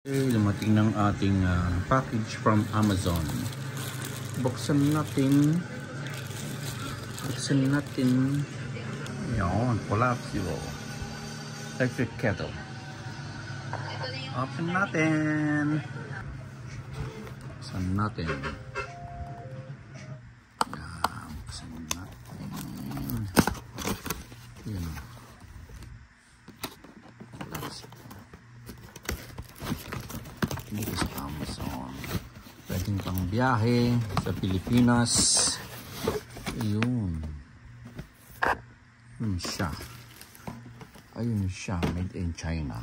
Dumating ng ating package from Amazon. Buksan natin. Yan, collapsible electric kettle. Open natin. Buksan natin. Yan, buksan natin. Yan. Dito sa Amazon. Pwedeng pang biyahe sa Pilipinas. Ayun. Ayun siya. Ayun siya. Made in China.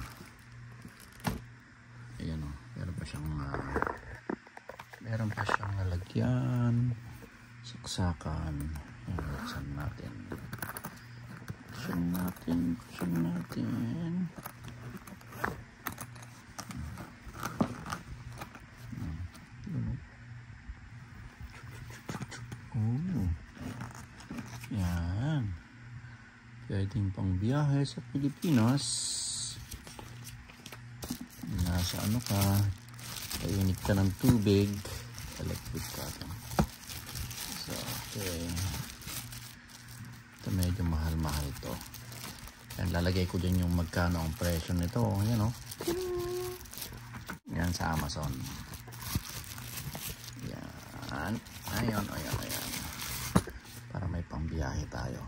Ayan o. Meron pa siyang lalagyan. Saksakan. Ayan, buksan natin. Buksan natin. Yan. Pwedeng pang biyahe sa Pilipinas. Nasa ano ka, kainit ka ng tubig, electric ka. So, okay. Ito medyo mahal-mahal to. Yan, lalagay ko dyan yung magkano ang presyo nito. Yan o. Yan sa Amazon. Yan. Ayan. Para may pangbiyahe tayo.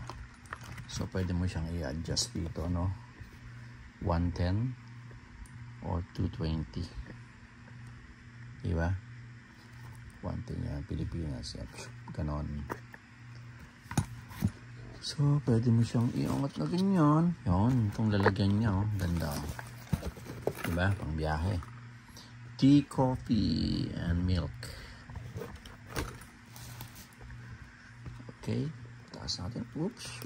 So, pwede mo siyang i-adjust dito, no? 110 or 220. Diba? 110 yan, Pilipinas. Yan. Ganon. So, pwede mo siyang iangat na ganyan. Yun, itong lalagyan niya, oh. Ganda. Diba? Pangbiyahe. Tea, coffee, and milk. Okay, taas natin. Oops.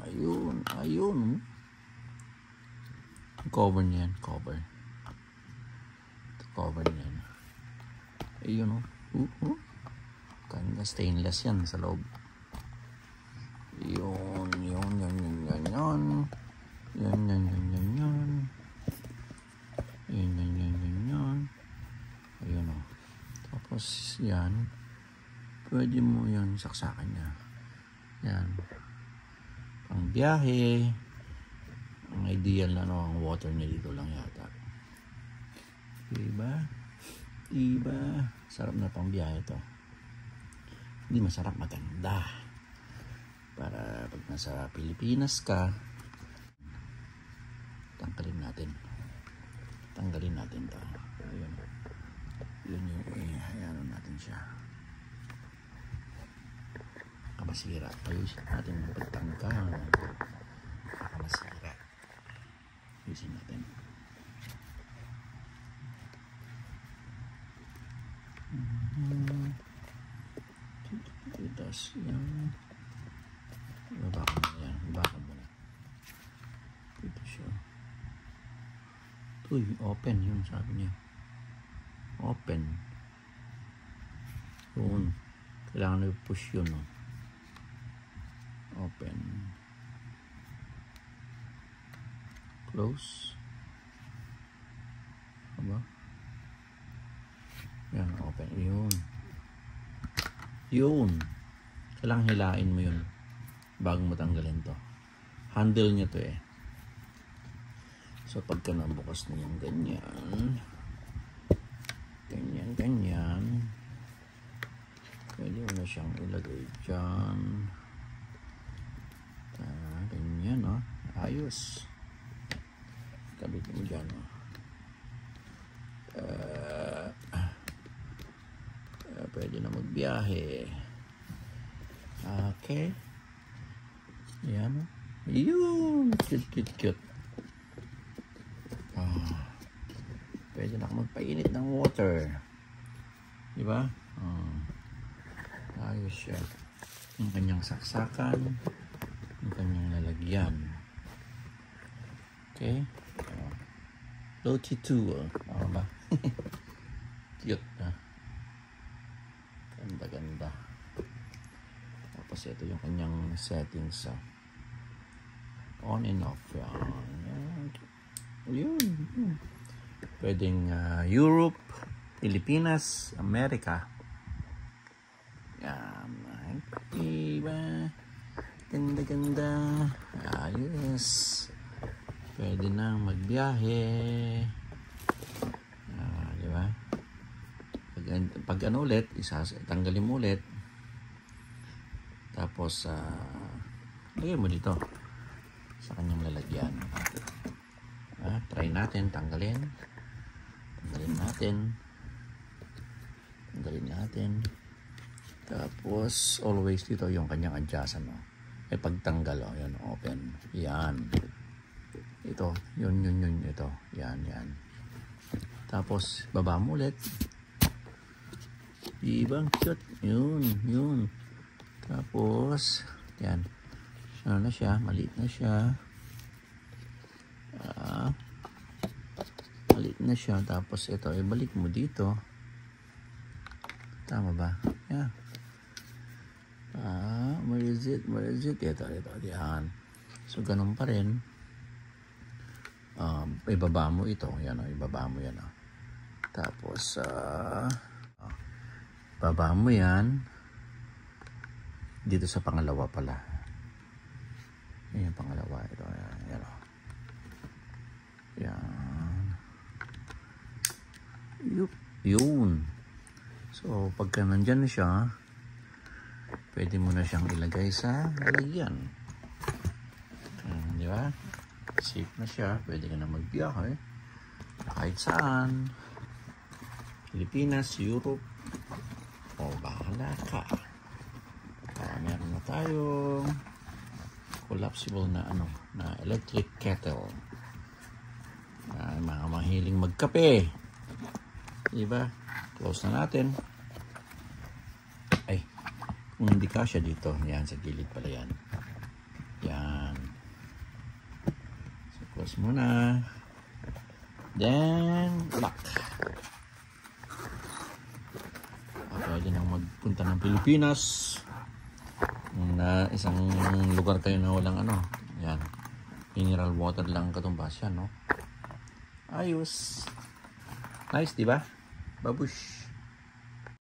Ayun. Cover niyan, cover. Cover niyan. Ayun, oh. Kanya stainless yan sa loob. Yan. Ayun, oh. Tapos yan, pwede mo yan saksakan niya. Yan, pang biyahe. Ang ideal na ang water niya dito lang yata. Diba? Sarap na pang biyahe to. Hindi masarap, maganda. Para pag nasa Pilipinas ka, tanggalin natin to. Ayun. Yun yung natin siya. Kamasira. Ayusin natin yung pagtanggal. Kamasira. Ayusin natin. Tapos yan. Ibaba mo na. Ito siya. Uy, open yun sabi niya. Open. Yun. Kailangan na push yun. No? Open. Close. Aba? Yan, open. Yun. Kailangan hilain mo yun bago mo tanggalin to. Handle niya to eh. So pagka nabukas na yung ganyan, pwede mo na siyang ilagay dyan. Ganyan, no? Ayos. Kabit mo dyan, no? Pwede na magbiyahe. Okay. Yan, no? Yun! Cute. Pwede na magpainit ng water. Diba? Ayos siya. Yung kanyang saksakan. Yung kanyang lalagyan. Okay. Loti 2. Ba? Cute na. Ganda. Tapos ito yung kanyang settings. On and off. Yan. Yun. Pwedeng Europe, Pilipinas, Amerika. Yan. Diba? Ganda-ganda. Ayos. Pwede nang magbiyahe. Diba? Pag ano ulit, tanggalin mo ulit. Tapos, lagyan mo dito sa kanyang lalagyan. Try natin, tanggalin natin. Tapos always dito yung kanyang adjustan, no? Pagtanggal, yan, open, yan, ito, yun, ito, yan. Tapos baba mo ulit, ibang cute, yun. Tapos yan, ano na siya, maliit na siya. Tapos ito, ibalik mo dito. Tama ba? Yeah. Where is it? Ito. Yan. So, ganun pa rin. Ibaba mo ito. Yan, ibaba mo yan. Tapos, baba mo yan. Dito sa pangalawa pala. Yan, pangalawa. Ito, yan. Yun. So, pagka nandyan na siya, pwede mo na siyang ilagay sa lalagyan. Di ba? Safe na siya. Pwede ka na magbiyahe kahit saan. Pilipinas, Europe. Bahala ka. Meron na tayong collapsible na electric kettle. Mga mahiling magkape. Diba? Close na natin. Kung hindi kasya dito, yan, sa gilid pala yan. Yan. So, close muna. Then, lock. Pwede nang magpunta ng Pilipinas. Isang lugar kayo na walang yan. Mineral water lang katumbas yan, no? Ayos. Nice, diba? Babush.